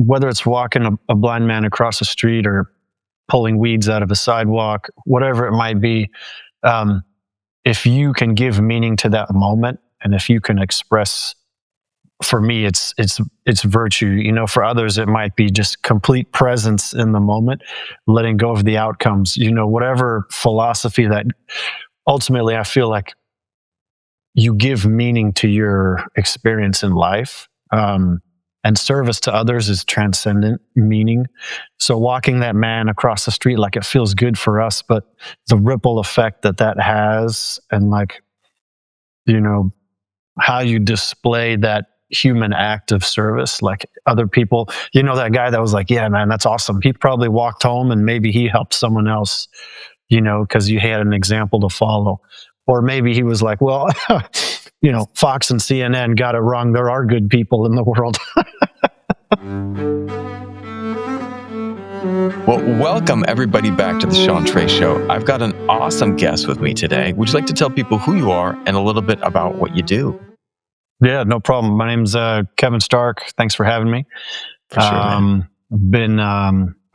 whether it's walking a blind man across the street or pulling weeds out of a sidewalk, whatever it might be, if you can give meaning to that moment, and if you can express, for me, it's virtue. You know, for others, it might be just complete presence in the moment, letting go of the outcomes. You know, whatever philosophy that ultimately I feel like you give meaning to your experience in life. And service to others is transcendent meaning. So walking that man across the street, like, it feels good for us, but the ripple effect that has, and like, you know, how you display that human act of service, like other people, you know, that guy that was like, yeah, man, that's awesome. He probably walked home and maybe he helped someone else, you know, because you had an example to follow. Or maybe he was like, well, you know, Fox and CNN got it wrong. There are good people in the world. Well, welcome everybody back to the Sean Trey Show. I've got an awesome guest with me today. Would you like to tell people who you are and a little bit about what you do? Yeah, no problem. My name's Kevin Stark. Thanks for having me. For sure, man.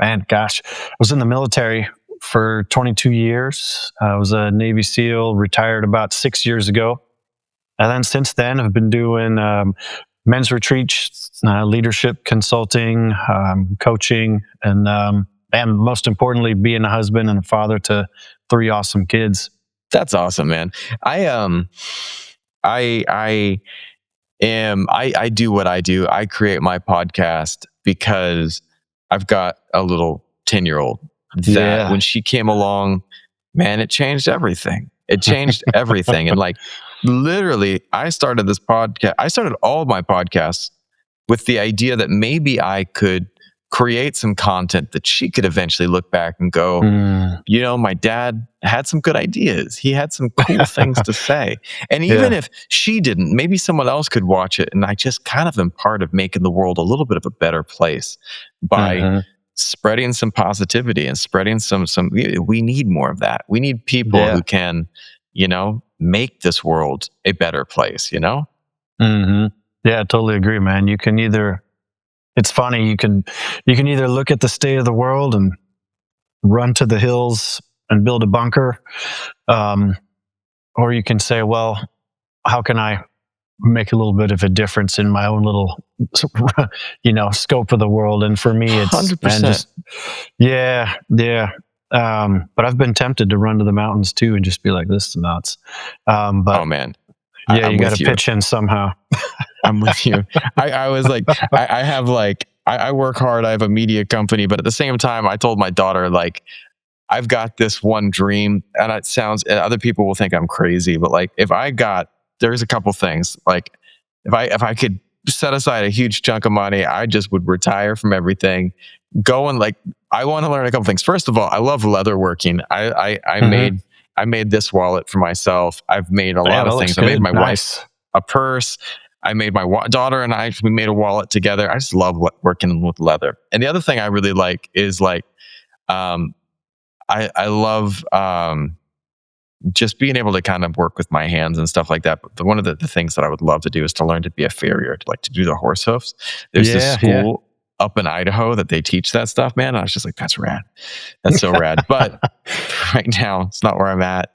I was in the military for 22 years. I was a Navy SEAL, retired about 6 years ago. And then since then, I've been doing men's retreats, leadership consulting, coaching, and most importantly, being a husband and a father to 3 awesome kids. That's awesome, man. I do what I do. I create my podcast because I've got a little 10-year-old that when she came along, man, it changed everything. It changed everything. And like, literally, I started this podcast. I started all of my podcasts with the idea that maybe I could create some content that she could eventually look back and go, you know, my dad had some good ideas. He had some cool things to say. And even if she didn't, maybe someone else could watch it. And I just kind of am part of making the world a little bit of a better place by spreading some positivity and spreading some, we need more of that. We need people who can, you know, make this world a better place, you know? Yeah, I totally agree, man. You can either, it's funny, you can either look at the state of the world and run to the hills and build a bunker, or you can say, well, how can I make a little bit of a difference in my own little, you know, scope of the world? And for me, it's 100%. But I've been tempted to run to the mountains too and just be like, this is nuts. But oh man, yeah, you got to pitch in somehow. I'm with you. I was like, I have like, I work hard. I have a media company, but at the same time, I told my daughter, like, I've got this one dream, and it sounds, other people will think I'm crazy, but like, there's a couple things. Like, if I could set aside a huge chunk of money, I just would retire from everything, go and like, I want to learn a couple things. First of all, I love leatherworking. I made this wallet for myself. I've made a lot of things. I made my wife a purse. I made my daughter and we made a wallet together. I just love working with leather. And the other thing I really like is like, I love just being able to kind of work with my hands and stuff like that. But one of the things that I would love to do is to learn to be a farrier, to do the horse hoofs. There's this school up in Idaho that they teach that stuff, man. And I was just like, that's rad. That's so rad. But right now, it's not where I'm at.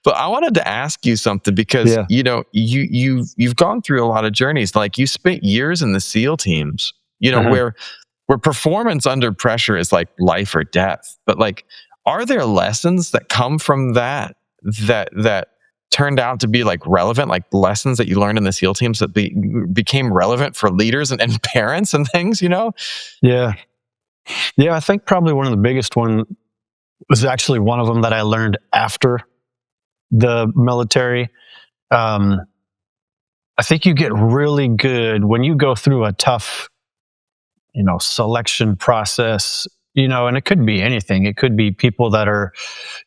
But I wanted to ask you something because, you know, you've gone through a lot of journeys. Like, you spent years in the SEAL teams, you know, where performance under pressure is like life or death. But like, are there lessons that come from that turned out to be like relevant, like lessons that you learned in the SEAL teams that became relevant for leaders and parents and things, you know? Yeah. I think probably one of the biggest one was actually one of them that I learned after the military. I think you get really good when you go through a tough, you know, selection process, you know, and it could be anything. It could be people that are,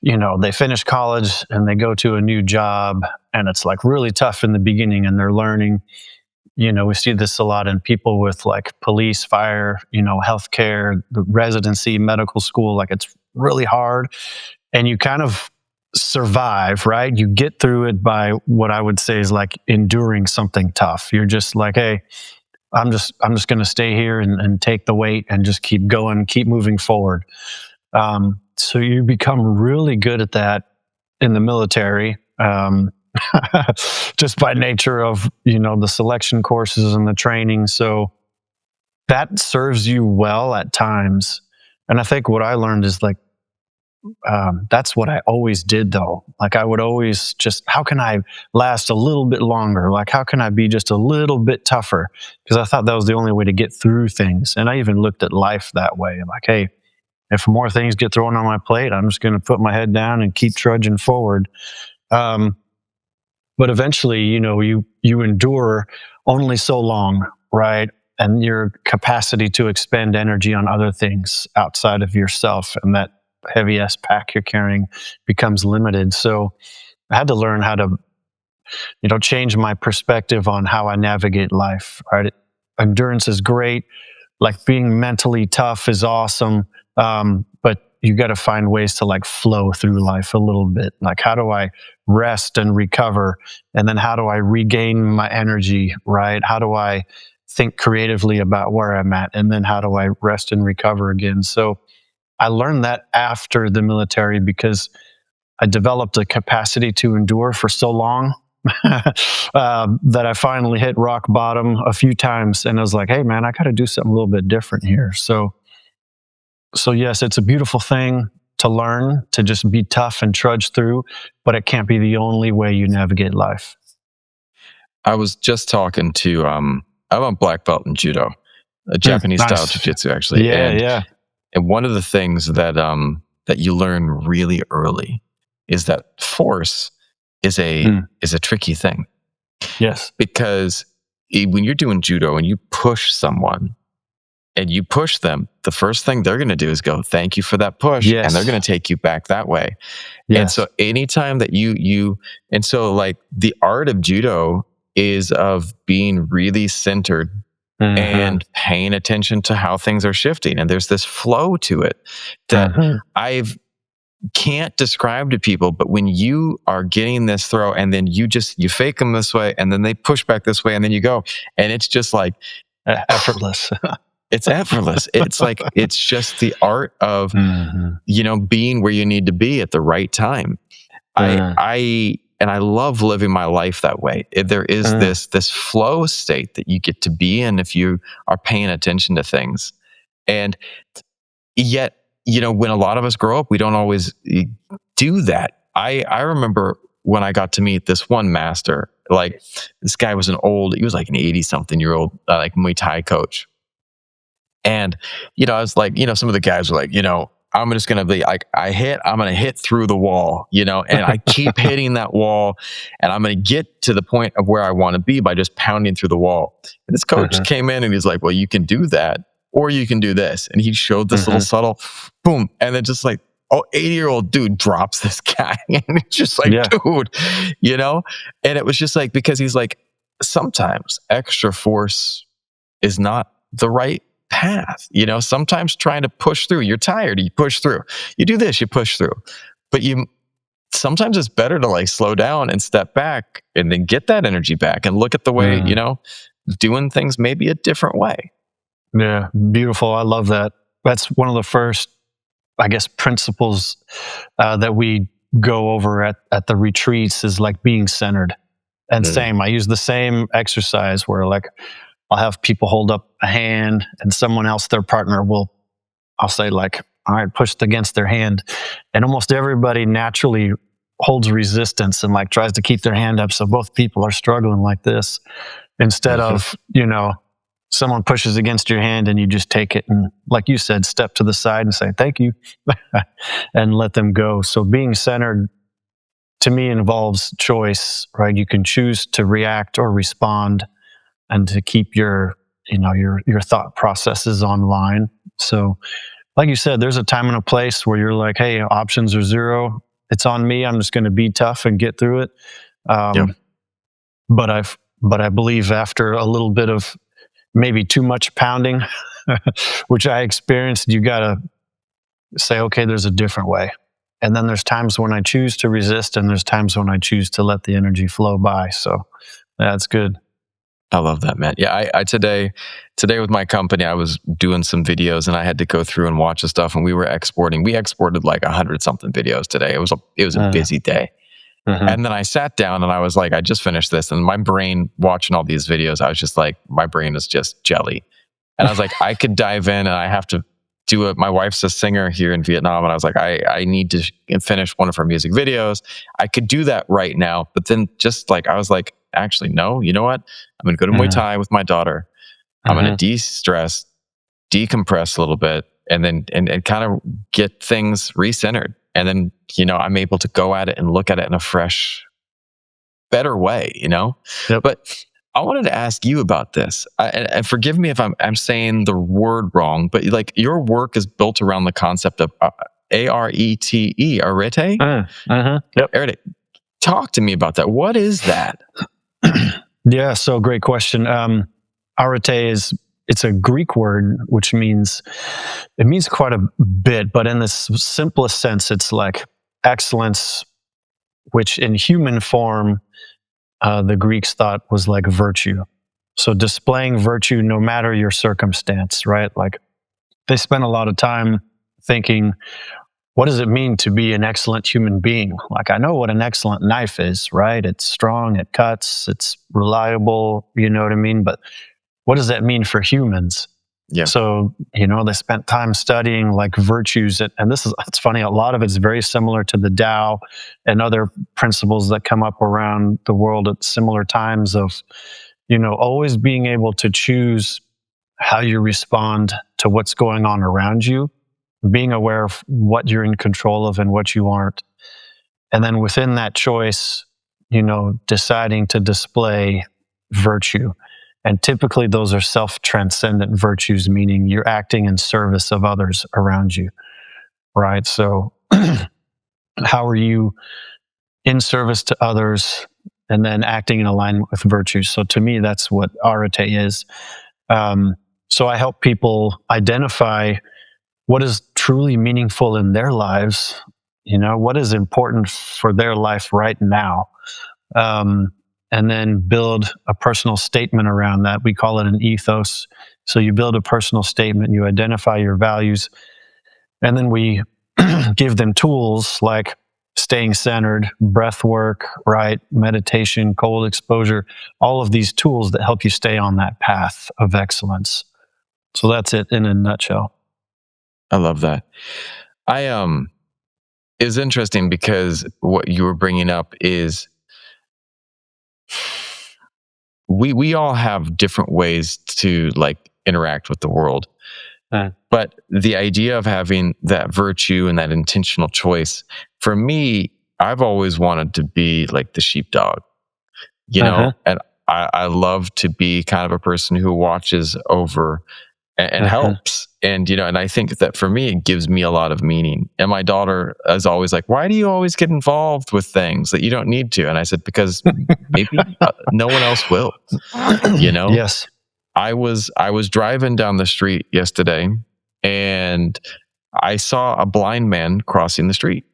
you know, they finish college and they go to a new job and it's like really tough in the beginning and they're learning. You know, we see this a lot in people with like police, fire, you know, healthcare, the residency, medical school. Like, it's really hard and you kind of survive, right? You get through it by what I would say is like enduring something tough. You're just like, hey, I'm just going to stay here and take the weight and just keep going, keep moving forward. So you become really good at that in the military, just by nature of, the selection courses and the training. So that serves you well at times. And I think what I learned is like, that's what I always did though. Like I would always just, how can I last a little bit longer? Like, how can I be just a little bit tougher? Because I thought that was the only way to get through things. And I even looked at life that way. I'm like, hey, if more things get thrown on my plate, I'm just going to put my head down and keep trudging forward. But eventually, you endure only so long, right? And your capacity to expend energy on other things outside of yourself and that heavy ass pack you're carrying becomes limited. So I had to learn how to, change my perspective on how I navigate life, right? Endurance is great. Like being mentally tough is awesome. But you got to find ways to like flow through life a little bit. Like, how do I rest and recover? And then how do I regain my energy, right? How do I think creatively about where I'm at? And then how do I rest and recover again? So I learned that after the military because I developed a capacity to endure for so long that I finally hit rock bottom a few times. And I was like, hey, man, I got to do something a little bit different here. So yes, it's a beautiful thing to learn, to just be tough and trudge through, but it can't be the only way you navigate life. I was just talking to, I'm a black belt in judo, a Japanese style jiu-jitsu actually. Yeah. And one of the things that you learn really early is that force is a tricky thing. Yes. Because when you're doing judo and you push someone and you push them, the first thing they're going to do is go, thank you for that push. Yes. And they're going to take you back that way. Yes. And so anytime that and so like the art of judo is of being really centered and paying attention to how things are shifting. And there's this flow to it that can't describe to people, but when you are getting this throw and then you fake them this way and then they push back this way and then you go, and it's just like effortless. It's effortless. It's like, it's just the art of, being where you need to be at the right time. I love living my life that way. There is this flow state that you get to be in if you are paying attention to things. And yet, when a lot of us grow up, we don't always do that. I remember when I got to meet this one master, like this guy was he was like an 80-something-year-old, like Muay Thai coach. And, I was like, some of the guys were like, I'm just going to be like, I'm going to hit through the wall, and I keep hitting that wall and I'm going to get to the point of where I want to be by just pounding through the wall. And this coach came in and he's like, well, you can do that or you can do this. And he showed this little subtle boom. And then just like, 80-year-old dude drops this guy. And it's just like, dude, and it was just like, because he's like, sometimes extra force is not the right path. Sometimes trying to push through, you're tired, you push through. You do this, you push through. But sometimes it's better to like slow down and step back and then get that energy back and look at the way, doing things maybe a different way. Yeah, beautiful. I love that. That's one of the first, I guess, principles that we go over at the retreats is like being centered. And same, I use the same exercise where like I'll have people hold up a hand and someone else, their partner, I'll say like, all right, pushed against their hand. And almost everybody naturally holds resistance and like tries to keep their hand up. So both people are struggling like this instead of, someone pushes against your hand and you just take it and, like you said, step to the side and say, thank you, and let them go. So being centered to me involves choice, right? You can choose to react or respond and to keep your thought processes online. So like you said, there's a time and a place where you're like, hey, options are zero. It's on me. I'm just going to be tough and get through it. But I believe after a little bit of maybe too much pounding, which I experienced, you got to say, okay, there's a different way. And then there's times when I choose to resist and there's times when I choose to let the energy flow by. So that's good. I love that, man. Yeah, I today with my company, I was doing some videos and I had to go through and watch the stuff, and we exported like 100 something videos today. It was a busy day. And then I sat down and I was like, I just finished this, and my brain watching all these videos, I was just like, my brain is just jelly. And I was like, I could dive in, and I have to do it. My wife's a singer here in Vietnam, and I was like, I need to finish one of her music videos. I could do that right now, but then just like, I was like, actually, no, you know what? I'm going to go to Muay Thai with my daughter. I'm going to de-stress, decompress a little bit, and then and kind of get things recentered. And then, I'm able to go at it and look at it in a fresh, better way, Yep. But I wanted to ask you about this. And forgive me if I'm saying the word wrong, but like your work is built around the concept of arete, arete? Yep. Arete. Talk to me about that. What is that? Yeah, so great question. Arete it's a Greek word, which means quite a bit, but in this simplest sense, it's like excellence, which in human form, the Greeks thought was like virtue. So displaying virtue no matter your circumstance, right? Like they spent a lot of time thinking, what does it mean to be an excellent human being? Like, I know what an excellent knife is, right? It's strong, it cuts, it's reliable, you know what I mean? But what does that mean for humans? Yeah. So, they spent time studying like virtues. And it's funny, a lot of it's very similar to the Tao and other principles that come up around the world at similar times of, always being able to choose how you respond to what's going on around you, being aware of what you're in control of and what you aren't. And then within that choice, deciding to display virtue. And typically those are self-transcendent virtues, meaning you're acting in service of others around you, right? So how are you in service to others and then acting in alignment with virtues? So to me, that's what arete is. So I help people identify what is truly meaningful in their lives, what is important for their life right now. And then build a personal statement around that. We call it an ethos. So you build a personal statement, you identify your values, and then we give them tools like staying centered, breath work, right? Meditation, cold exposure, all of these tools that help you stay on that path of excellence. So that's it in a nutshell. I love that. It's interesting because what you were bringing up is we all have different ways to like interact with the world. But the idea of having that virtue and that intentional choice, for me, I've always wanted to be like the sheepdog, and I love to be kind of a person who watches over and helps. And, and I think that for me, it gives me a lot of meaning. And my daughter is always like, why do you always get involved with things that you don't need to? And I said, because maybe no one else will, Yes. I was driving down the street yesterday and I saw a blind man crossing the street,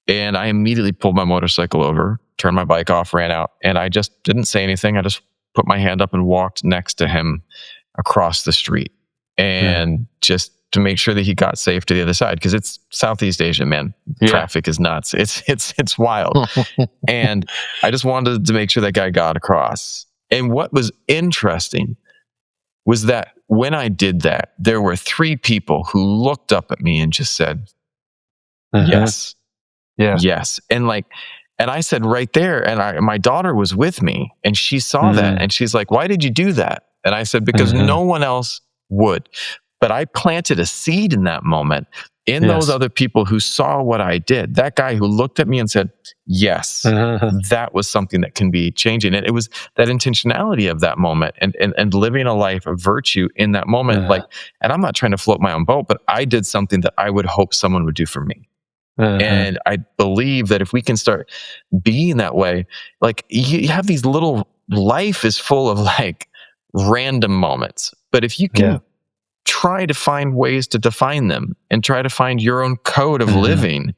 and I immediately pulled my motorcycle over, turned my bike off, ran out, and I just didn't say anything. I just put my hand up and walked next to him across the street. And just to make sure that he got safe to the other side, because it's Southeast Asia, man. Traffic is nuts. It's wild. And I just wanted to make sure that guy got across. And what was interesting was that when I did that, there were 3 people who looked up at me and just said, yes, yes. And I said right there, and my daughter was with me, and she saw that, and she's like, why did you do that? And I said, because no one else would. But I planted a seed in that moment in those other people who saw what I did. That guy who looked at me and said, yes, that was something that can be changing. And it was that intentionality of that moment and living a life of virtue in that moment. And I'm not trying to float my own boat, but I did something that I would hope someone would do for me. And I believe that if we can start being that way, like you have these little, life is full of like random moments. But if you can try to find ways to define them and try to find your own code of living,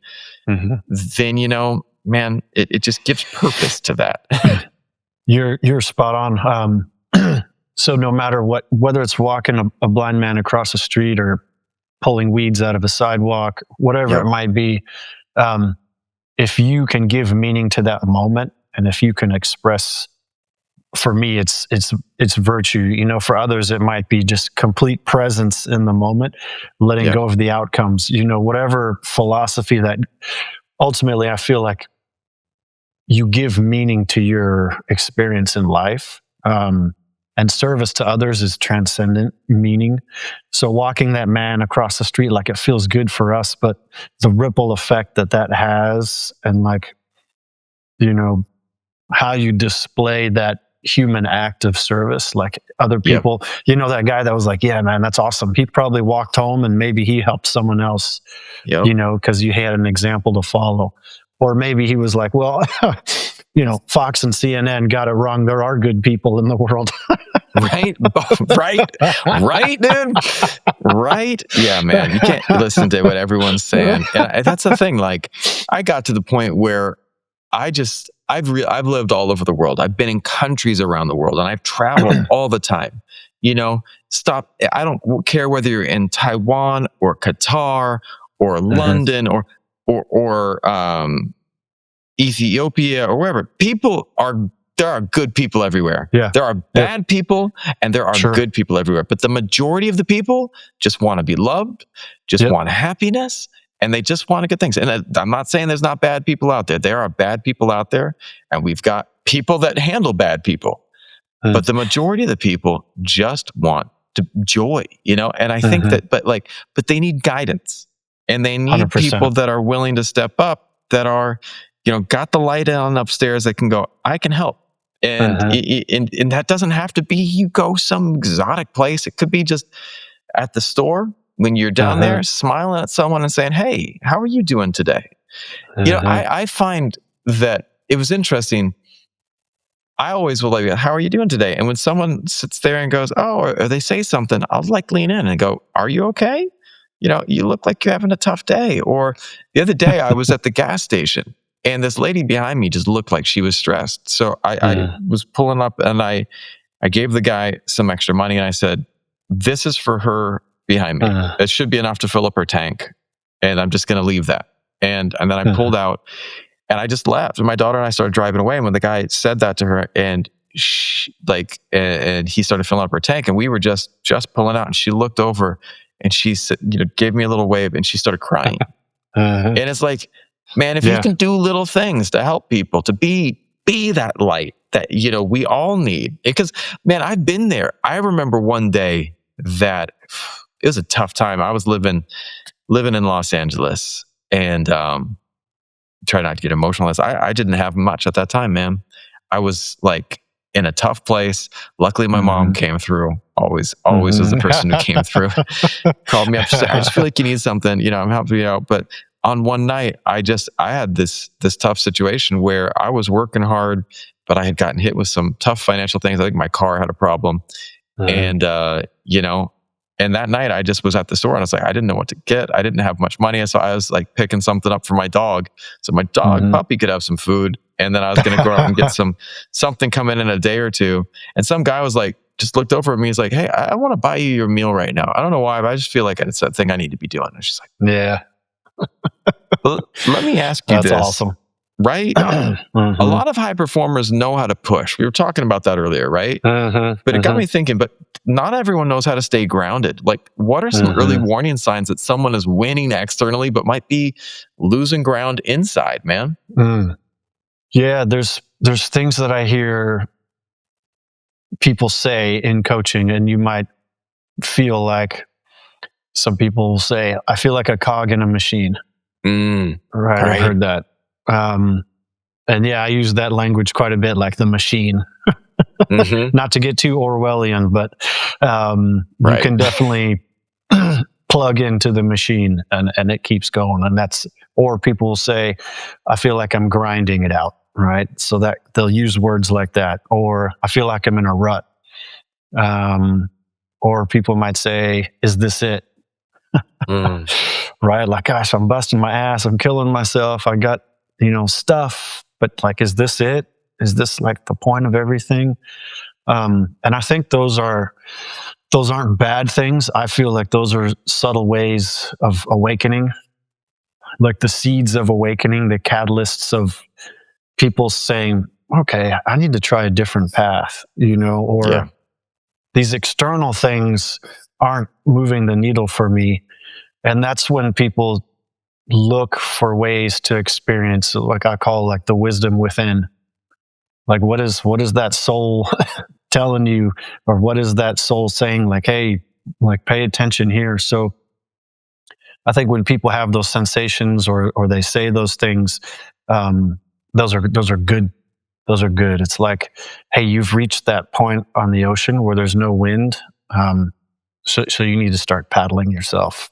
then, man, it just gives purpose to that. You're spot on. So no matter what, whether it's walking a blind man across the street or pulling weeds out of a sidewalk, whatever it might be, if you can give meaning to that moment, and if you can express, for me, it's virtue. You know, for others, it might be just complete presence in the moment, letting go of the outcomes. You know, whatever philosophy that ultimately I feel like you give meaning to your experience in life. And service to others is transcendent meaning. So walking that man across the street, like, it feels good for us, but the ripple effect that has, and like, you know, how you display that human act of service, like other people, you know, that guy that was like, yeah, man, that's awesome. He probably walked home and maybe he helped someone else, you know, because you had an example to follow. Or maybe he was like, well, you know, Fox and CNN got it wrong. There are good people in the world. Right, dude. Right. Yeah, man. You can't listen to what everyone's saying. And that's the thing. Like, I got to the point where I've lived all over the world. I've been in countries around the world, and I've traveled all the time. You know, I don't care whether you're in Taiwan or Qatar or London or Ethiopia or wherever. There are good people everywhere. Yeah. There are bad people and there are good people everywhere. But the majority of the people just want to be loved, just want happiness, and they just want good things. And I'm not saying there's not bad people out there. There are bad people out there, and we've got people that handle bad people. But the majority of the people just want joy, you know? And I think but they need guidance, and they need 100%. people that are willing to step up, that are, you know, got the light on upstairs that can go, I can help. And that doesn't have to be you go some exotic place. It could be just at the store when you're down there smiling at someone and saying, hey, how are you doing today? You know, I find that it was interesting. I always will like, how are you doing today? And when someone sits there and goes, oh, or they say something, I'll like lean in and go, are you okay? You know, you look like you're having a tough day. Or the other day I was at the gas station, and this lady behind me just looked like she was stressed. So I was pulling up, and I gave the guy some extra money, and I said, this is for her behind me. It should be enough to fill up her tank. And I'm just going to leave that. And then I pulled out, and I just left. And my daughter and I started driving away. And when the guy said that to her, and and he started filling up her tank, and we were just pulling out, and she looked over and she said, you know, gave me a little wave, and she started crying. And it's like, man, if you can do little things to help people, to be that light that, you know, we all need. Because, man, I've been there. I remember one day that it was a tough time. I was living in Los Angeles, and try not to get emotional. I didn't have much at that time, man. I was like in a tough place. Luckily, my mom came through. Always was the person who came through. Called me up. She said, I just feel like you need something. You know, I'm helping you out. But on one night, I had this tough situation where I was working hard, but I had gotten hit with some tough financial things. I think my car had a problem. And, you know, and that night I just was at the store, and I was like, I didn't know what to get. I didn't have much money. So I was like picking something up for my dog, so my dog puppy could have some food. And then I was going to go out and get something come in a day or two. And some guy was like, just looked over at me. He's like, hey, I want to buy you your meal right now. I don't know why, but I just feel like it's that thing I need to be doing. And she's like, yeah. Well, let me ask you this. That's awesome. Right? A lot of high performers know how to push. We were talking about that earlier, right? But it got me thinking, but not everyone knows how to stay grounded. Like, what are some early warning signs that someone is winning externally, but might be losing ground inside, man? Yeah, there's things that I hear people say in coaching, and you might feel like some people will say, I feel like a cog in a machine. Right. I heard that. And yeah, I use that language quite a bit, like the machine. Not to get too Orwellian, but you can definitely plug into the machine, and it keeps going. And or people will say, I feel like I'm grinding it out, right? So that they'll use words like that. Or I feel like I'm in a rut. Or people might say, is this it? Right? Like, gosh, I'm busting my ass. I'm killing myself. I got, stuff, but like, is this it? Is this like the point of everything? And I think those aren't bad things. I feel like those are subtle ways of awakening, like the seeds of awakening, the catalysts of people saying, okay, I need to try a different path, or these external things aren't moving the needle for me. And that's when people look for ways to experience, like I call, like the wisdom within. Like what is that soul telling you, or what is that soul saying, like, hey, like pay attention here. So I think when people have those sensations, or they say those things, those are good. Those are good. It's like, hey, you've reached that point on the ocean where there's no wind. So you need to start paddling yourself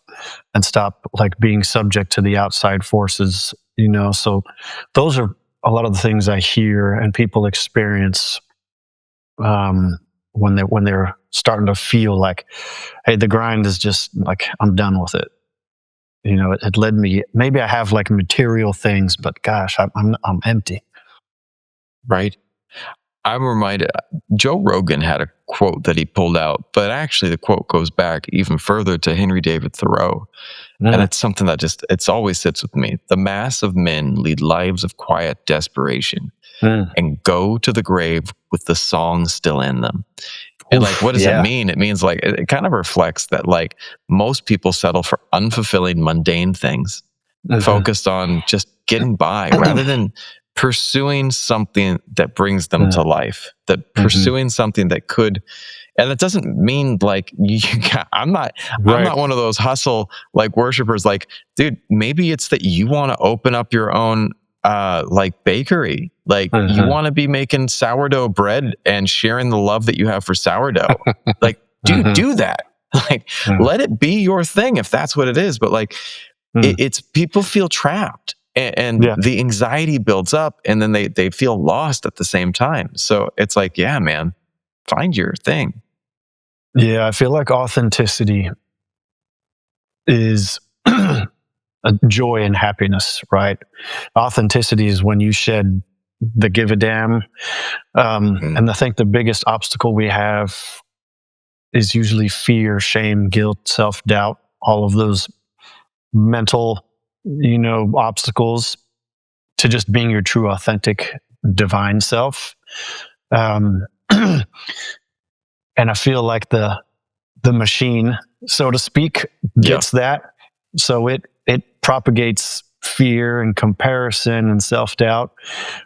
and stop like being subject to the outside forces, So those are a lot of the things I hear and people experience when they're starting to feel like, hey, the grind is just like, I'm done with it. It led me. Maybe I have like material things, but gosh, I'm empty. Right. I'm reminded, Joe Rogan had a quote that he pulled out, but actually the quote goes back even further to Henry David Thoreau. And it's something that it's always sits with me. The mass of men lead lives of quiet desperation and go to the grave with the song still in them. And like, what does it mean? It means like, it kind of reflects that like most people settle for unfulfilling, mundane things, focused on just getting by rather than pursuing something that brings them to life, that pursuing something that could. And it doesn't mean like I'm not one of those hustle like worshipers. Like, dude, maybe it's that you want to open up your own like bakery. Like you want to be making sourdough bread and sharing the love that you have for sourdough. Like, dude, do that. Like, let it be your thing if that's what it is. But like, it's people feel trapped. And the anxiety builds up, and then they feel lost at the same time. So it's like, yeah, man, find your thing. Yeah, I feel like authenticity is a joy and happiness, right? Authenticity is when you shed the give a damn. And I think the biggest obstacle we have is usually fear, shame, guilt, self-doubt, all of those mental, obstacles to just being your true, authentic, divine self. And I feel like the machine, so to speak, gets that. So it propagates fear and comparison and self-doubt,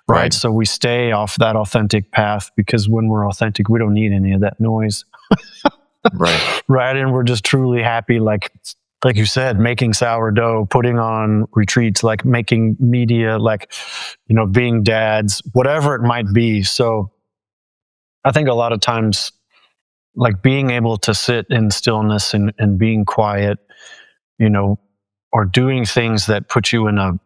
right? So we stay off that authentic path, because when we're authentic, we don't need any of that noise. Right. And we're just truly happy, like you said, making sourdough, putting on retreats, like making media, like, being dads, whatever it might be. So I think a lot of times, like being able to sit in stillness and being quiet, or doing things that put you in a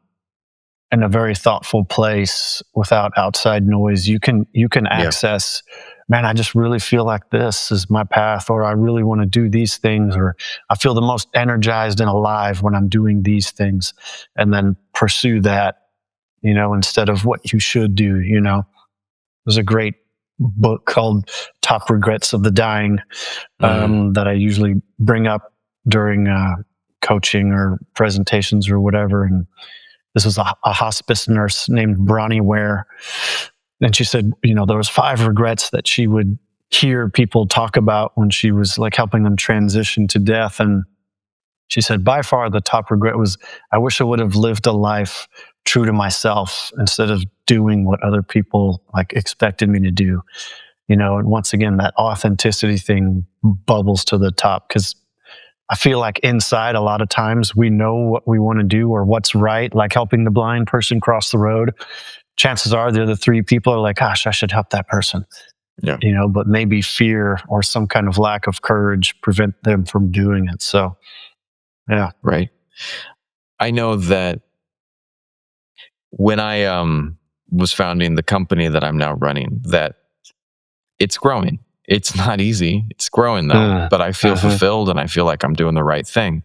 very thoughtful place without outside noise, you can access, man, I just really feel like this is my path, or I really want to do these things, or I feel the most energized and alive when I'm doing these things, and then pursue that, instead of what you should do. There's a great book called Top Regrets of the Dying that I usually bring up during coaching or presentations or whatever. And this was a hospice nurse named Bronnie Ware. And she said, there was 5 regrets that she would hear people talk about when she was like helping them transition to death. And she said, by far the top regret was, I wish I would have lived a life true to myself instead of doing what other people like expected me to do. And once again, that authenticity thing bubbles to the top, because I feel like inside a lot of times we know what we want to do or what's right, like helping the blind person cross the road. Chances are the other 3 people are like, gosh, I should help that person. But maybe fear or some kind of lack of courage prevent them from doing it. So, yeah. Right. I know that when I was founding the company that I'm now running, that it's growing. It's not easy. It's growing though, but I feel fulfilled and I feel like I'm doing the right thing.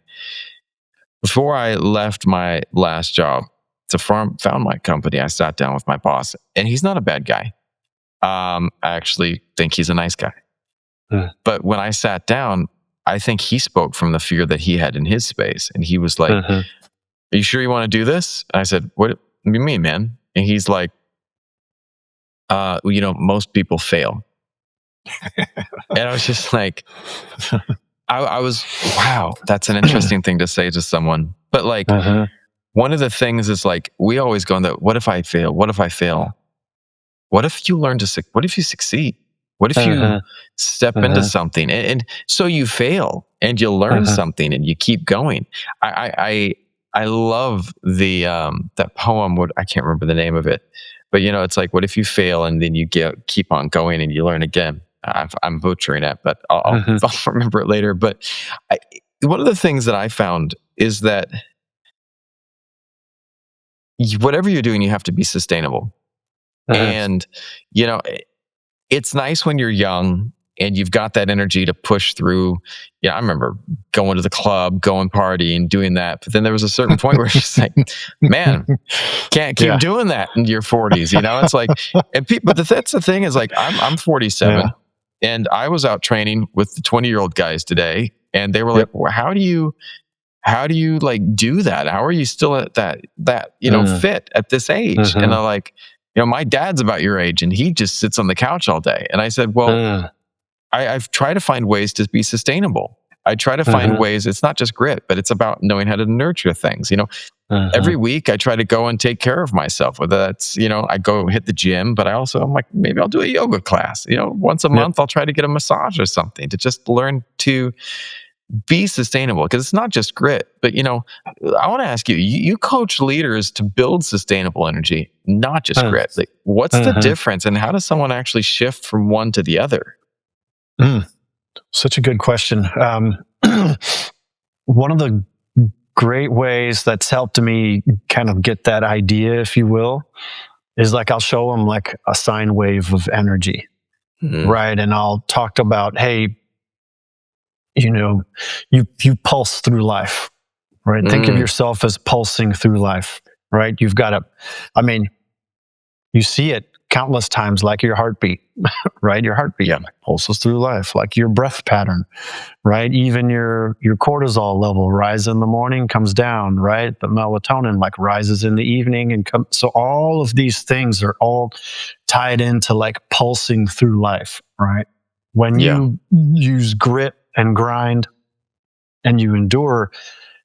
Before I left my last job to found my company, I sat down with my boss, and he's not a bad guy. I actually think he's a nice guy. But when I sat down, I think he spoke from the fear that he had in his space. And he was like, are you sure you want to do this? And I said, what do you mean, man? And he's like, most people fail. And I was just like, I was, wow, that's an interesting thing to say to someone. But like, one of the things is like, we always go in the, what if I fail? What if I fail? What if you learn to, what if you succeed? What if you step into something and so you fail and you learn something and you keep going? I love the that poem. I can't remember the name of it, but it's like, what if you fail and then you keep on going and you learn again? I'm butchering it, but I'll remember it later. But one of the things that I found is that whatever you're doing, you have to be sustainable. And it's nice when you're young and you've got that energy to push through. I remember going to the club, going partying, doing that. But then there was a certain point where it's just like, man, can't keep doing that in your 40s. It's like, but that's the thing is like, I'm 47 and I was out training with the 20-year-old guys today. And they were like, well, how do you like do that? How are you still at that fit at this age? And I'm like, my dad's about your age and he just sits on the couch all day. And I said, well, I've tried to find ways to be sustainable. I try to find ways. It's not just grit, but it's about knowing how to nurture things. Every week I try to go and take care of myself, whether that's, I go hit the gym, but I'm like, maybe I'll do a yoga class, once a month, I'll try to get a massage or something to just learn to be sustainable, because it's not just grit. But I want to ask you, you coach leaders to build sustainable energy, not just grit. Like, what's the difference, and how does someone actually shift from one to the other? Such a good question. One of the great ways that's helped me kind of get that idea, if you will, is like I'll show them like a sine wave of energy, right? And I'll talk about, hey, you pulse through life, right? Think of yourself as pulsing through life, right? You've got you see it countless times, like your heartbeat, right? Your heartbeat pulses through life, like your breath pattern, right? Even your cortisol level rises in the morning, comes down, right? The melatonin like rises in the evening and comes. So all of these things are all tied into like pulsing through life, right? When you use grit and grind and you endure,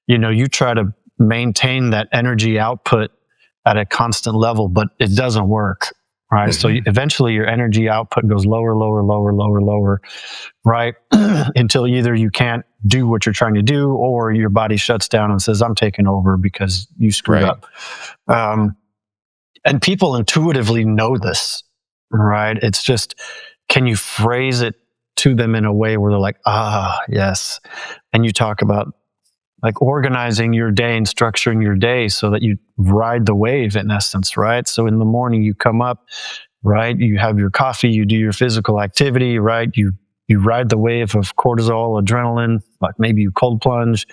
you try to maintain that energy output at a constant level, but it doesn't work, right? So eventually your energy output goes lower, right? Until either you can't do what you're trying to do, or your body shuts down and says, I'm taking over because you screwed up. And people intuitively know this, right? It's just, can you phrase it to them in a way where they're like, yes. And you talk about like organizing your day and structuring your day so that you ride the wave, in essence, right? So in the morning you come up, right? You have your coffee, you do your physical activity, right? You ride the wave of cortisol, adrenaline, like maybe you cold plunge,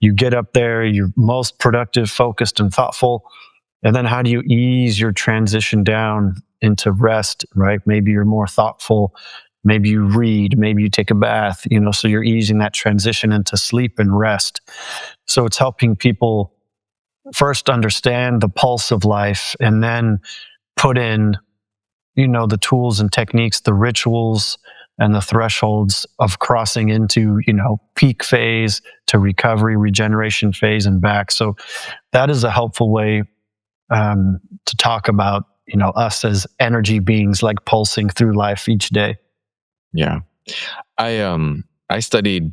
you get up there, you're most productive, focused, and thoughtful. And then how do you ease your transition down into rest, right? Maybe you're more thoughtful. Maybe you read, maybe you take a bath, so you're easing that transition into sleep and rest. So it's helping people first understand the pulse of life and then put in, the tools and techniques, the rituals and the thresholds of crossing into, peak phase to recovery, regeneration phase and back. So that is a helpful way to talk about, us as energy beings, like pulsing through life each day. Yeah. I studied,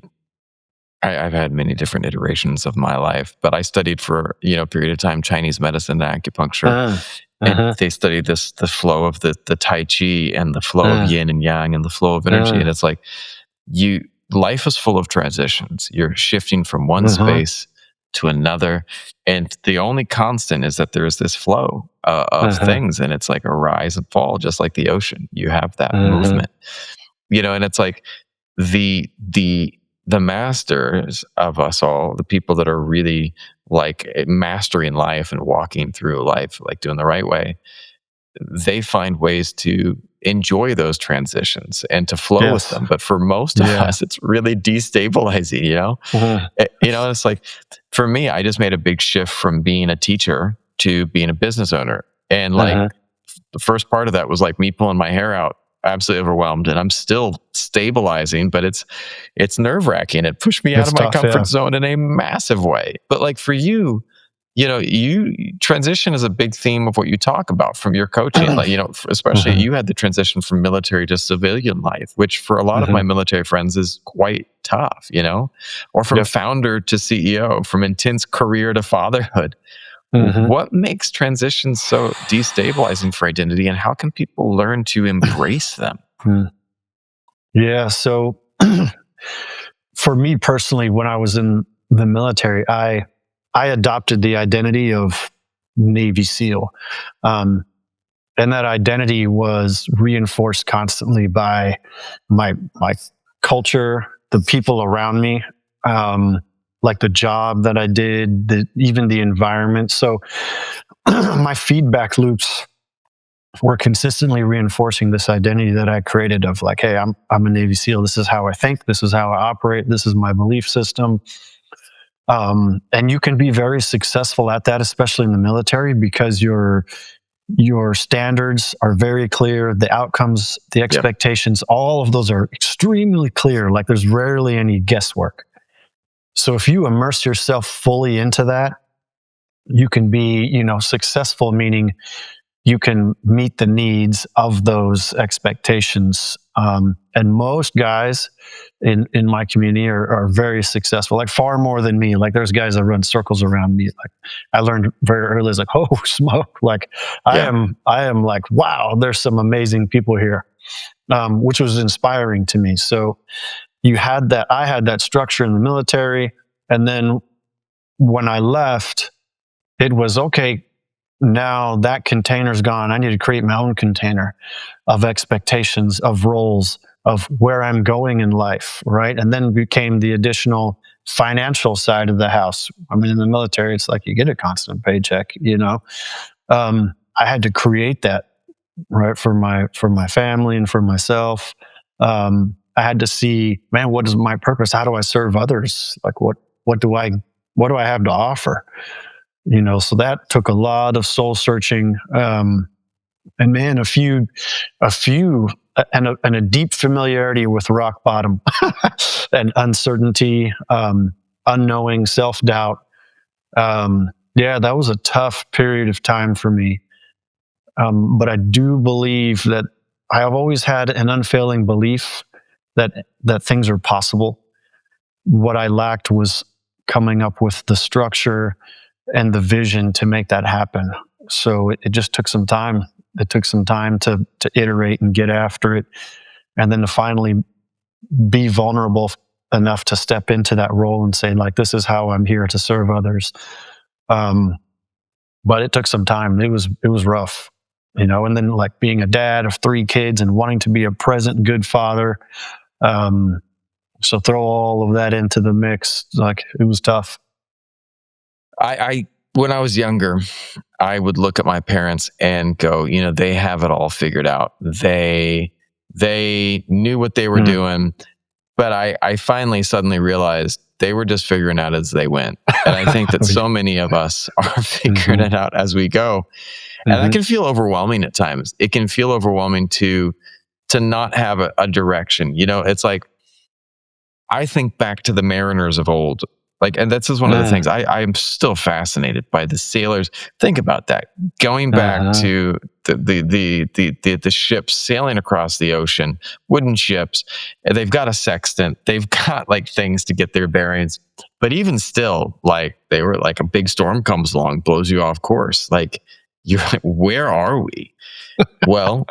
I've had many different iterations of my life, but I studied for, a period of time, Chinese medicine and acupuncture. And they studied the flow of the Tai Chi and the flow of yin and yang and the flow of energy. And it's like, life is full of transitions. You're shifting from one space to another. And the only constant is that there's this flow of things. And it's like a rise and fall, just like the ocean. You have that movement. And it's like the masters of us all, the people that are really like mastering life and walking through life, like doing the right way, they find ways to enjoy those transitions and to flow with Yes. them. But for most of us, it's really destabilizing, it's like, for me, I just made a big shift from being a teacher to being a business owner. And like the first part of that was like me pulling my hair out, absolutely overwhelmed, and I'm still stabilizing, but it's nerve-wracking. It pushed me out of my comfort zone in a massive way. But like for you, transition is a big theme of what you talk about from your coaching. Like, especially you had the transition from military to civilian life, which for a lot of my military friends is quite tough, or from founder to CEO, from intense career to fatherhood. What makes transitions so destabilizing for identity, and how can people learn to embrace them? Yeah. So for me personally, when I was in the military, I adopted the identity of Navy SEAL. And that identity was reinforced constantly by my culture, the people around me, like the job that I did, even the environment. So my feedback loops were consistently reinforcing this identity that I created of like, hey, I'm a Navy SEAL. This is how I think. This is how I operate. This is my belief system. And you can be very successful at that, especially in the military, because your standards are very clear. The outcomes, the expectations, all of those are extremely clear. Like there's rarely any guesswork. So if you immerse yourself fully into that, you can be, successful, meaning you can meet the needs of those expectations. And most guys in my community are very successful, like far more than me. Like there's guys that run circles around me. Like I learned very early, it's like, oh, smoke. Like I am like, wow, there's some amazing people here, which was inspiring to me. So I had that structure in the military. And then when I left, it was okay. Now that container's gone. I need to create my own container of expectations, of roles, of where I'm going in life, right? And then became the additional financial side of the house. I mean, in the military, it's like you get a constant paycheck, I had to create that, right, for my family and for myself. I had to see, man, what is my purpose? How do I serve others? Like, what do I have to offer? So that took a lot of soul searching, and man, a few, and a deep familiarity with rock bottom and uncertainty, unknowing, self-doubt. That was a tough period of time for me. But I do believe that I have always had an unfailing belief that things are possible. What I lacked was coming up with the structure and the vision to make that happen. So it just took some time. It took some time to iterate and get after it, and then to finally be vulnerable enough to step into that role and say, like, this is how I'm here to serve others. But it took some time. It was rough, and then like being a dad of 3 kids and wanting to be a present, good father. So throw all of that into the mix. Like, it was tough. When I was younger, I would look at my parents and go, they have it all figured out. They knew what they were doing, but I finally suddenly realized they were just figuring out as they went. And I think that so many of us are figuring it out as we go. And that can feel overwhelming at times. It can feel overwhelming to not have a direction. It's like, I think back to the mariners of old. Like, and this is one of the things I'm still fascinated by the sailors. Think about that. Going back to the ships sailing across the ocean, wooden ships, they've got a sextant. They've got like things to get their bearings. But even still, like, they were like, a big storm comes along, blows you off course. Like, you're like, where are we? Well,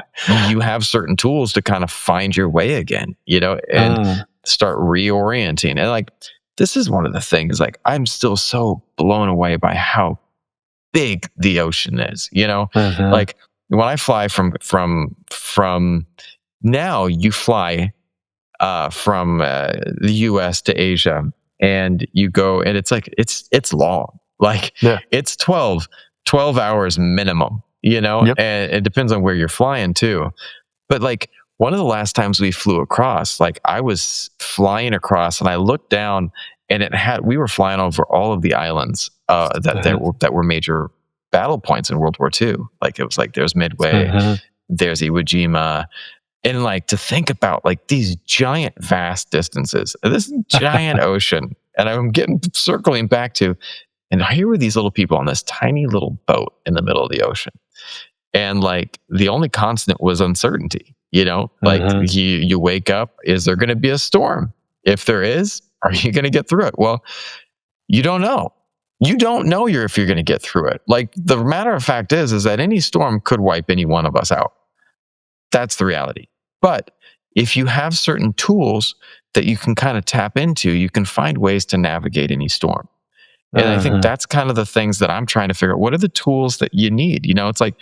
you have certain tools to kind of find your way again, and start reorienting. And like, this is one of the things, like, I'm still so blown away by how big the ocean is, like when I fly from now, you fly from the US to Asia, and you go, and it's like, it's long, like it's 12 hours minimum, Yep. and it depends on where you're flying too. But like one of the last times we flew across, like I was flying across and I looked down and we were flying over all of the islands that were major battle points in World War II. Like it was like there's Midway, there's Iwo Jima, and like to think about like these giant vast distances, this giant ocean, and I'm circling back to, and here were these little people on this tiny little boat in the middle of the ocean, and like the only constant was uncertainty. Like you wake up, is there going to be a storm? If there is, are you going to get through it? Well, you don't know. You don't know if you're going to get through it. Like the matter of fact is that any storm could wipe any one of us out. That's the reality. But if you have certain tools that you can kind of tap into, you can find ways to navigate any storm. And I think that's kind of the things that I'm trying to figure out. What are the tools that you need? It's like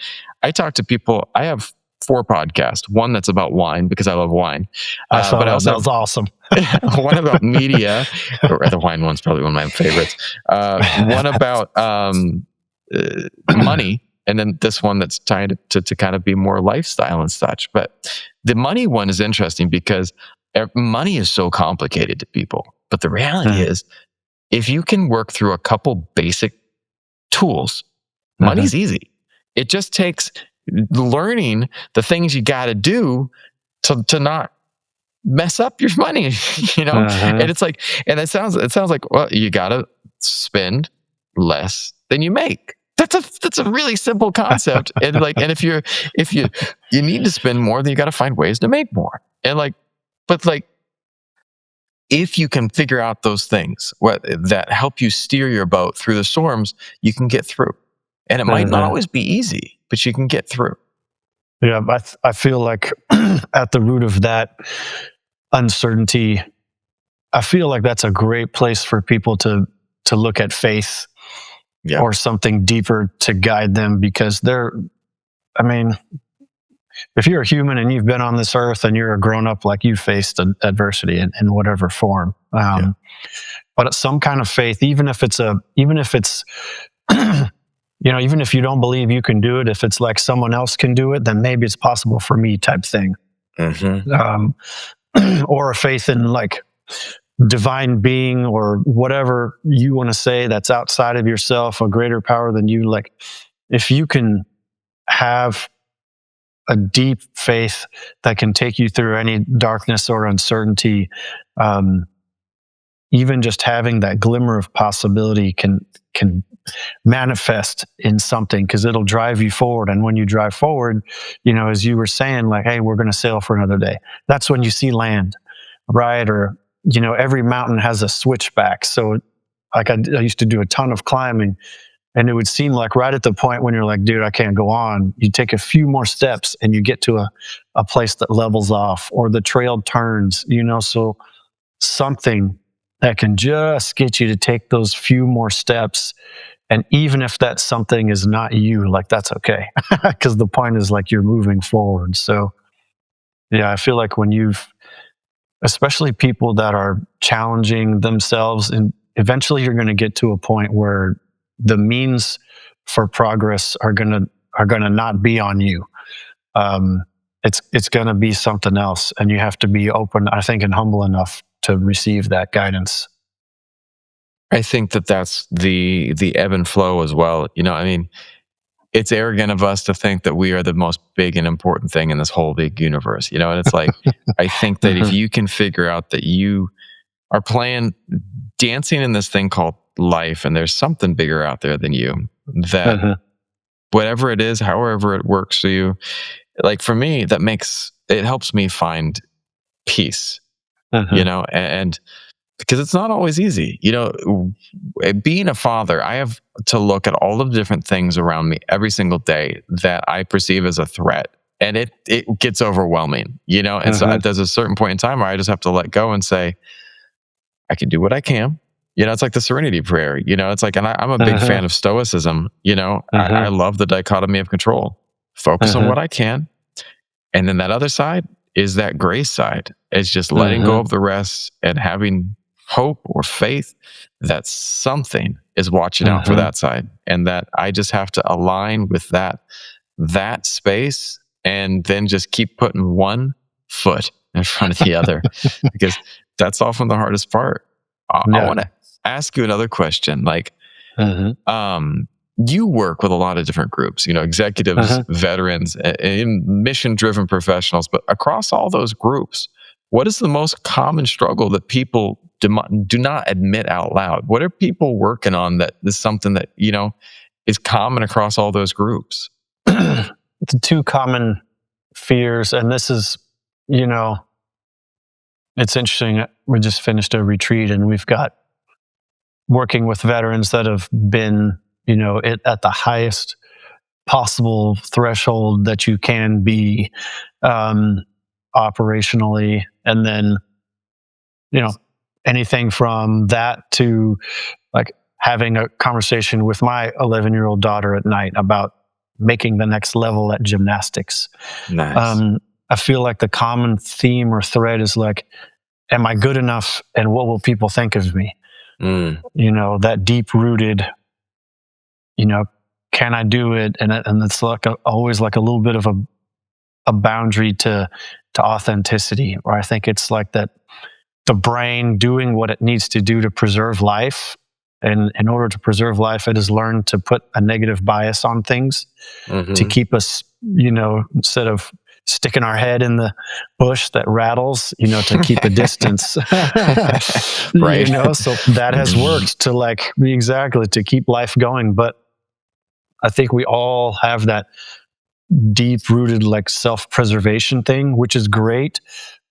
I talk to people. I have 4 podcasts. One that's about wine because I love wine. But that was awesome. One about media. The wine one's probably one of my favorites. One about money. And then this one that's tied to kind of be more lifestyle and such. But the money one is interesting because money is so complicated to people. But the reality is, if you can work through a couple basic tools, money's easy. It just takes learning the things you got to do to not mess up your money, And it's like, and it sounds like, well, you got to spend less than you make. That's a really simple concept. And like, and if you need to spend more, then you got to find ways to make more. And like, but like, if you can figure out those things that help you steer your boat through the storms, you can get through. And it might not always be easy, but you can get through. Yeah, I feel like at the root of that uncertainty, I feel like that's a great place for people to look at faith or something deeper to guide them, because if you're a human and you've been on this earth and you're a grown up, like you faced adversity in whatever form. But some kind of faith, even if you don't believe you can do it, if it's like someone else can do it, then maybe it's possible for me type thing. Or a faith in like divine being or whatever you want to say that's outside of yourself, a greater power than you. Like if you can have a deep faith that can take you through any darkness or uncertainty, even just having that glimmer of possibility can manifest in something, because it'll drive you forward. And when you drive forward, as you were saying, like, hey, we're going to sail for another day. That's when you see land, right? Or, every mountain has a switchback. So like I used to do a ton of climbing, and it would seem like right at the point when you're like, dude, I can't go on, you take a few more steps and you get to a place that levels off, or the trail turns, so something that can just get you to take those few more steps. And even if that something is not you, like that's okay. Because the point is like you're moving forward. So yeah, I feel like especially people that are challenging themselves, and eventually you're going to get to a point where the means for progress are going to not be on you. It's going to be something else, and you have to be open, I think, and humble enough to receive that guidance. I think that's the ebb and flow as well. It's arrogant of us to think that we are the most big and important thing in this whole big universe, and it's like, I think that if you can figure out that you are dancing in this thing called life, and there's something bigger out there than you, that whatever it is, however it works for you, like for me, it helps me find peace, and because it's not always easy. Being a father, I have to look at all of the different things around me every single day that I perceive as a threat. And it gets overwhelming, and so there's a certain point in time where I just have to let go and say, I can do what I can. It's like the serenity prayer, it's like, and I'm a big fan of stoicism, I love the dichotomy of control. Focus on what I can. And then that other side is that grace side. It's just letting go of the rest and having hope or faith that something is watching out for that side, and that I just have to align with that that space and then just keep putting one foot in front of the other, because that's often the hardest part. I want to ask you another question. Like, you work with a lot of different groups, executives, veterans, and mission-driven professionals, but across all those groups, what is the most common struggle that people do not admit out loud? What are people working on that is something that, is common across all those groups? The two common fears, and this is, it's interesting. We just finished a retreat and we've got working with veterans that have been, at the highest possible threshold that you can be operationally. And then, anything from that to like having a conversation with my 11-year-old daughter at night about making the next level at gymnastics. Nice. I feel like the common theme or thread is like, am I good enough and what will people think of me? That deep-rooted, can I do it? And it's like always like a little bit of a boundary to authenticity, where I think it's like that the brain doing what it needs to do to preserve life. And in order to preserve life, it has learned to put a negative bias on things to keep us, instead of sticking our head in the bush that rattles, to keep a distance. Right. So that has worked to keep life going. But I think we all have that deep-rooted like self-preservation thing, which is great.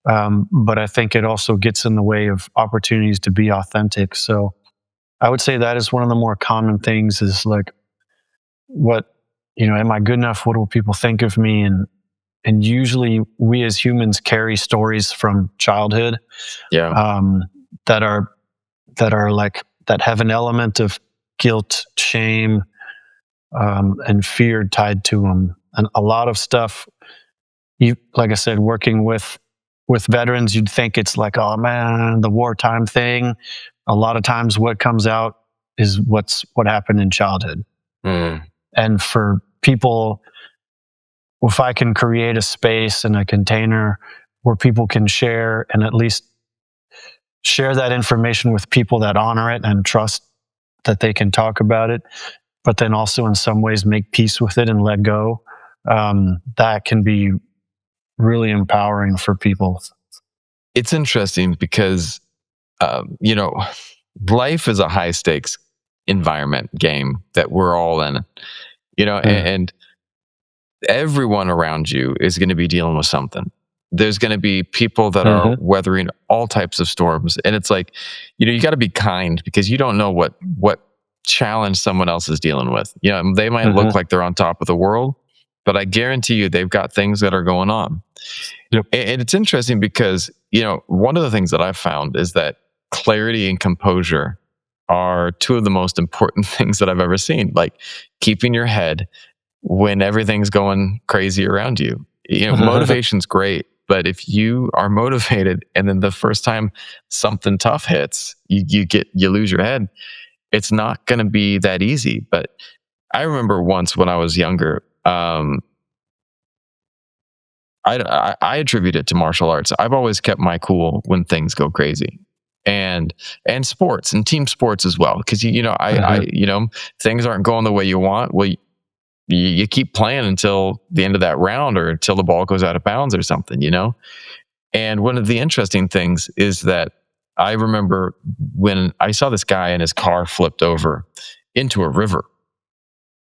But I think it also gets in the way of opportunities to be authentic. So I would say that is one of the more common things is like, what, am I good enough? What will people think of me? And usually we as humans carry stories from childhood that are like, that have an element of guilt, shame, and fear tied to them. And a lot of stuff, like I said, working with veterans, you'd think it's like, oh man, the wartime thing. A lot of times what comes out is what happened in childhood. And for people, if I can create a space and a container where people can share and at least share that information with people that honor it and trust that they can talk about it, but then also in some ways make peace with it and let go, that can be really empowering for people. It's interesting because, life is a high stakes environment game that we're all in, and everyone around you is going to be dealing with something. There's going to be people that are weathering all types of storms. And it's like, you got to be kind because you don't know what challenge someone else is dealing with. They might look like they're on top of the world, but I guarantee you they've got things that are going on. Yep. And it's interesting because, one of the things that I've found is that clarity and composure are two of the most important things that I've ever seen. Like keeping your head when everyth's going crazy around you. Motivation's great, but if you are motivated and then the first time something tough hits, you lose your head, it's not going to be that easy. But I remember once when I was younger, I attribute it to martial arts. I've always kept my cool when things go crazy, and sports and team sports as well. Because things aren't going the way you want. Well, you keep playing until the end of that round or until the ball goes out of bounds or something. And one of the interesting things is that I remember when I saw this guy and his car flipped over into a river.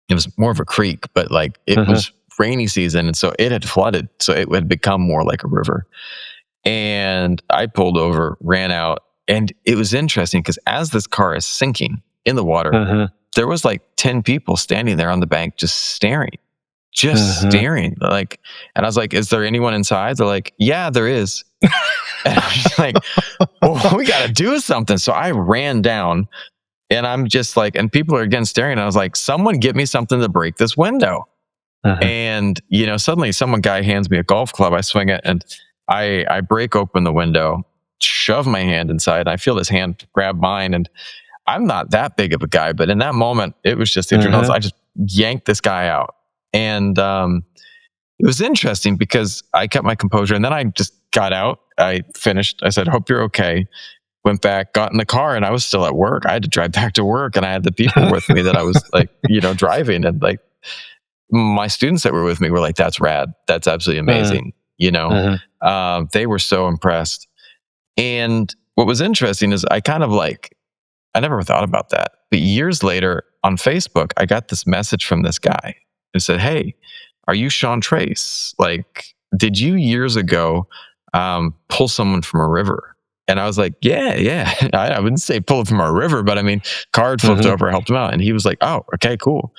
It was more of a creek, but like it was rainy season, and so it had flooded, so it had become more like a river. And I pulled over, ran out, and it was interesting because as this car is sinking in the water, there was like 10 people standing there on the bank just staring. Like, and I was like, is there anyone inside? They're like, yeah, there is. And I was like, well, we got to do something. So I ran down, and I'm just like, and people are again staring. And I was like, someone get me something to break this window. And, suddenly some guy hands me a golf club. I swing it and I break open the window, shove my hand inside. I feel this hand grab mine, and I'm not that big of a guy, but in that moment, it was just adrenaline. I just yanked this guy out. And it was interesting because I kept my composure, and then I just got out. I finished. I said, "Hope you're okay." Went back, got in the car, and I was still at work. I had to drive back to work, and I had the people with me that I was like, driving, and like my students that were with me were like, "That's rad. That's absolutely amazing." They were so impressed. And what was interesting is I never thought about that. But years later on Facebook, I got this message from this guy who said, "Hey, are you Sean Trace? Like, did you years ago pull someone from a river?" And I was like, yeah. I wouldn't say pull it from a river, but I mean, car had flipped over, I helped him out. And he was like, "Oh, okay, cool.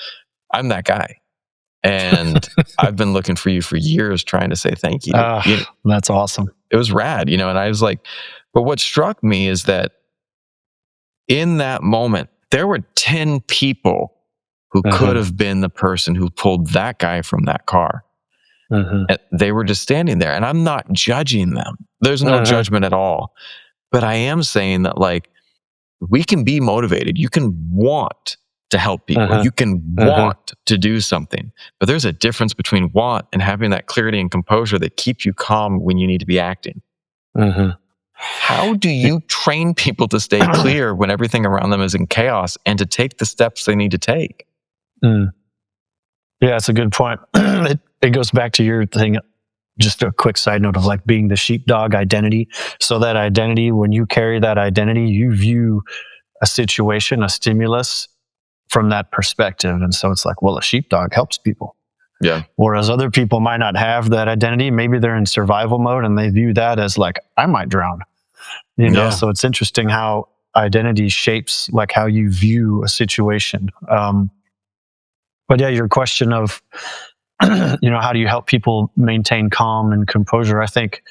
I'm that guy. And I've been looking for you for years trying to say thank you." That's awesome. It was rad, and I was like, but what struck me is that in that moment, there were 10 people who could have been the person who pulled that guy from that car. They were just standing there, and I'm not judging them. There's no judgment at all. But I am saying that, like, we can be motivated. You can want to help people. You can want to do something. But there's a difference between want and having that clarity and composure that keep you calm when you need to be acting. How do you train people to stay clear when everything around them is in chaos and to take the steps they need to take? Yeah, it's a good point. It goes back to your thing. Just a quick side note of like being the sheepdog identity. So that identity, when you carry that identity, you view a situation, a stimulus from that perspective. And so it's like, well, a sheepdog helps people. Yeah. Whereas other people might not have that identity. Maybe they're in survival mode and they view that as like, I might drown. So it's interesting how identity shapes like how you view a situation. But yeah, your question of, how do you help people maintain calm and composure? I think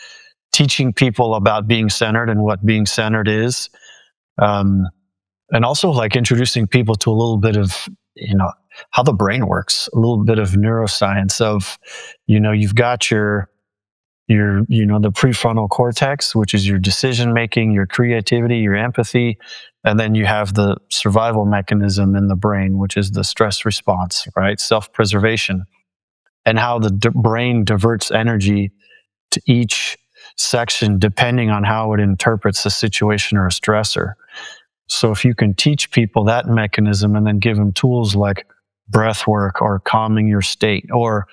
teaching people about being centered and what being centered is, and also like introducing people to a little bit of, how the brain works, a little bit of neuroscience of, you've got your the prefrontal cortex, which is your decision making, your creativity, your empathy, and then you have the survival mechanism in the brain, which is the stress response, right? Self-preservation, and how the brain diverts energy to each section depending on how it interprets a situation or a stressor. So if you can teach people that mechanism and then give them tools like breath work or calming your state, or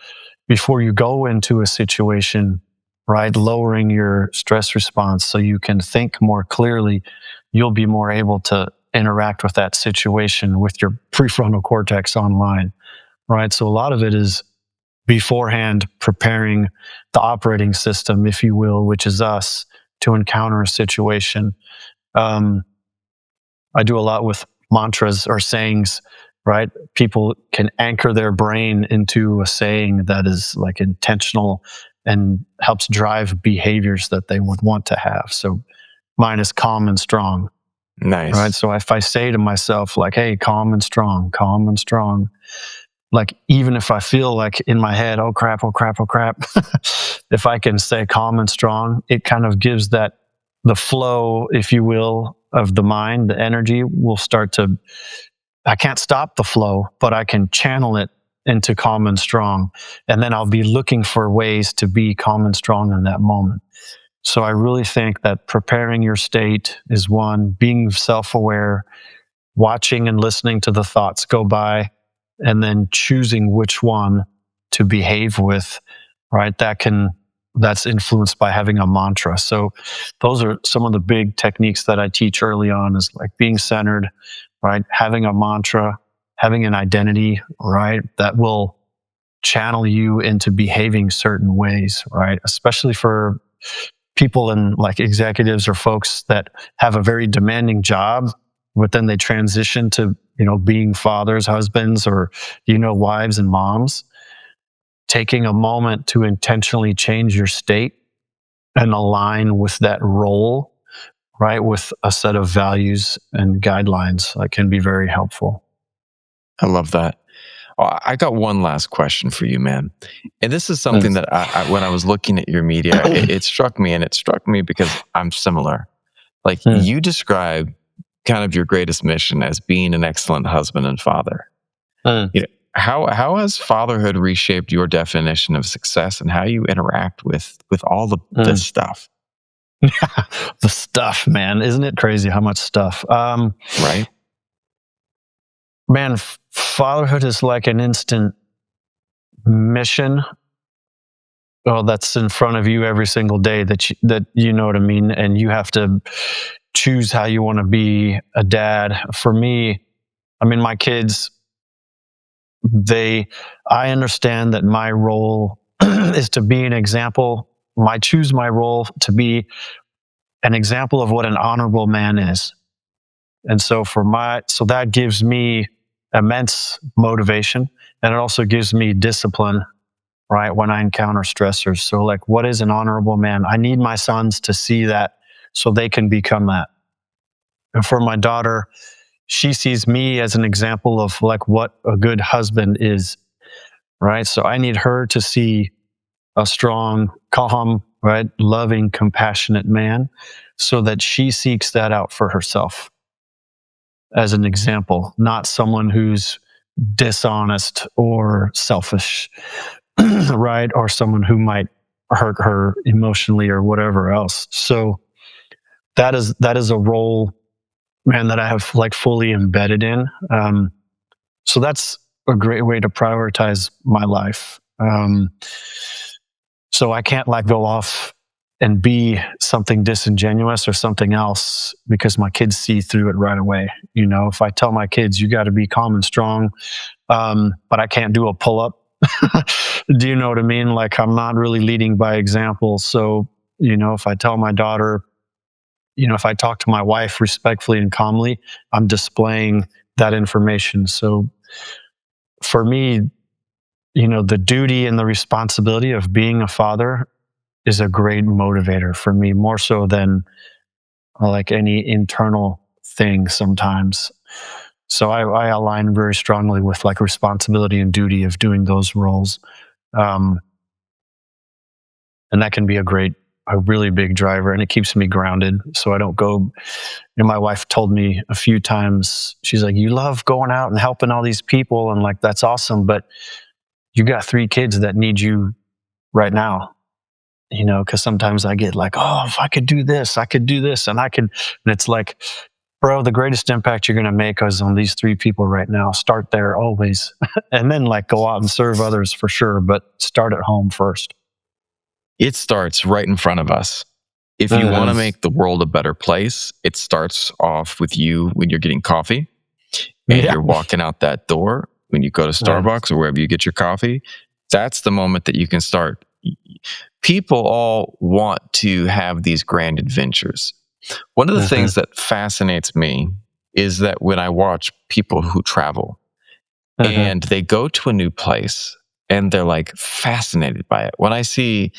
before you go into a situation, right, lowering your stress response so you can think more clearly, you'll be more able to interact with that situation with your prefrontal cortex online, right? So a lot of it is beforehand preparing the operating system, if you will, which is us, to encounter a situation. I do a lot with mantras or sayings, right? People can anchor their brain into a saying that is like intentional and helps drive behaviors that they would want to have. So mine is calm and strong. Nice. Right. So if I say to myself, like, hey, calm and strong, like, even if I feel like in my head, oh crap, if I can say calm and strong, it kind of gives that the flow, if you will, of the mind, the energy will start to, I can't stop the flow, but I can channel it into calm and strong. And then I'll be looking for ways to be calm and strong in that moment. So I really think that preparing your state is one, being self-aware, watching and listening to the thoughts go by, and then choosing which one to behave with, right? That's influenced by having a mantra. So those are some of the big techniques that I teach early on, is like being centered, right? Having a mantra, having an identity, right? That will channel you into behaving certain ways, right? Especially for people and like executives or folks that have a very demanding job, but then they transition to, being fathers, husbands, or, wives and moms. Taking a moment to intentionally change your state and align with that role, right, with a set of values and guidelines, can be very helpful. I love that. I got one last question for you, man. And this is something that I when I was looking at your media, it struck me, and it struck me because I'm similar. Like, you describe kind of your greatest mission as being an excellent husband and father. How has fatherhood reshaped your definition of success and how you interact with all of this stuff? The stuff, man. Isn't it crazy how much stuff? Right? Man, fatherhood is like an instant mission. Well, that's in front of you every single day that you know what I mean, and you have to choose how you want to be a dad. For me, I mean, my kids, I understand that my role is to be an example. I choose my role to be an example of what an honorable man is. And so so that gives me immense motivation, and it also gives me discipline, right? When I encounter stressors. So like, what is an honorable man? I need my sons to see that so they can become that. And for my daughter, she sees me as an example of like what a good husband is, right? So I need her to see a strong, calm, right? Loving, compassionate man so that she seeks that out for herself as an example, not someone who's dishonest or selfish, right? Or someone who might hurt her emotionally or whatever else. So that is a role, man, that I have like fully embedded in. So that's a great way to prioritize my life. So I can't like go off and be something disingenuous or something else because my kids see through it right away. You know, if I tell my kids, you got to be calm and strong, but I can't do a pull up. Do you know what I mean? Like, I'm not really leading by example. So, you know, if I tell my daughter, you know, if I talk to my wife respectfully and calmly, I'm displaying that information. So for me, you know, the duty and the responsibility of being a father is a great motivator for me, more so than like any internal thing sometimes. So I align very strongly with like responsibility and duty of doing those roles. Um, and that can be a really big driver, and it keeps me grounded. So I don't go, you know, my wife told me a few times, she's like, you love going out and helping all these people. And like, that's awesome. But you got 3 kids that need you right now, you know, because sometimes I get like, oh, if I could do this, I could do this, and and it's like, bro, the greatest impact you're going to make is on these 3 people right now. Start there always. And then like go out and serve others for sure, but start at home first. It starts right in front of us. If you want to make the world a better place, it starts off with you when you're getting coffee and you're walking out that door when you go to Starbucks or wherever you get your coffee. That's the moment that you can start. People all want to have these grand adventures. One of the things that fascinates me is that when I watch people who travel and they go to a new place and they're like fascinated by it. When I see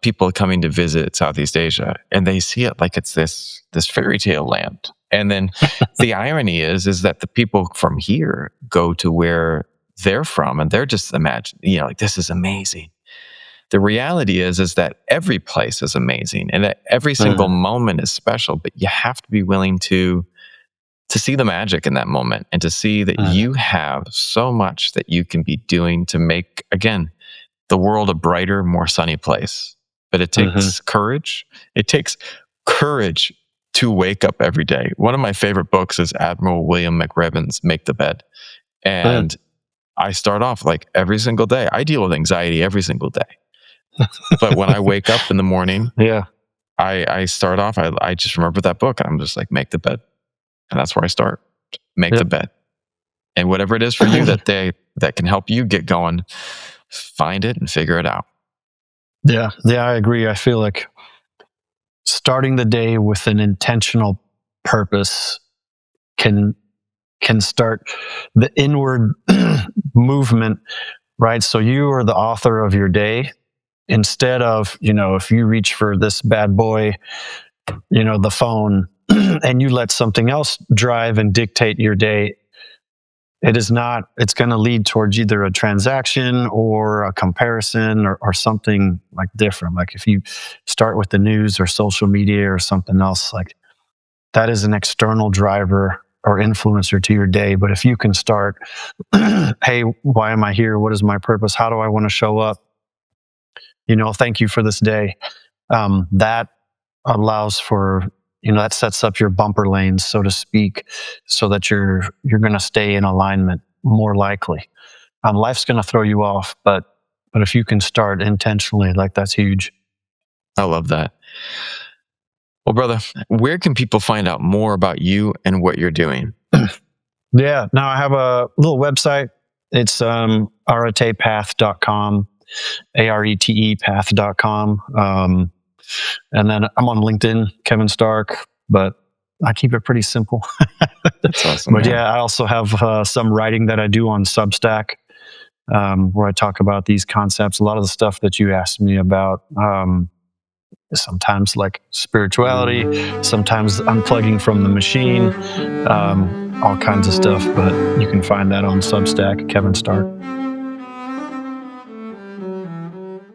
people coming to visit Southeast Asia and they see it like it's this fairy tale land. And then the irony is that the people from here go to where they're from and they're just like, this is amazing. The reality is that every place is amazing and that every single moment is special, but you have to be willing to see the magic in that moment and to see that you have so much that you can be doing to make, again, the world a brighter, more sunny place. But it takes courage. It takes courage to wake up every day. One of my favorite books is Admiral William McRaven's Make the Bed. And I start off like every single day. I deal with anxiety every single day. But when I wake up in the morning, I start off, I just remember that book. I'm just like, make the bed. And that's where I start. Make the bed. And whatever it is for you that can help you get going, find it and figure it out. Yeah, I agree. I feel like starting the day with an intentional purpose can start the inward movement, right? So you are the author of your day. Instead of, you know, if you reach for this bad boy, you know, the phone, and you let something else drive and dictate your day, it's going to lead towards either a transaction or a comparison or something like different. Like if you start with the news or social media or something else, like that is an external driver or influencer to your day. But if you can start, hey, why am I here? What is my purpose? How do I want to show up? Thank you for this day. That allows for, that sets up your bumper lanes, so to speak, so that you're going to stay in alignment more likely. Life's going to throw you off, but if you can start intentionally, like, that's huge. I love that. Well, brother, where can people find out more about you and what you're doing? Yeah, now I have a little website. It's aretepath.com, ARETE path.com. And then I'm on LinkedIn, Kevin Stark, but I keep it pretty simple. That's awesome. But yeah, I also have some writing that I do on Substack, where I talk about these concepts. A lot of the stuff that you asked me about, sometimes like spirituality, sometimes unplugging from the machine, all kinds of stuff. But you can find that on Substack, Kevin Stark.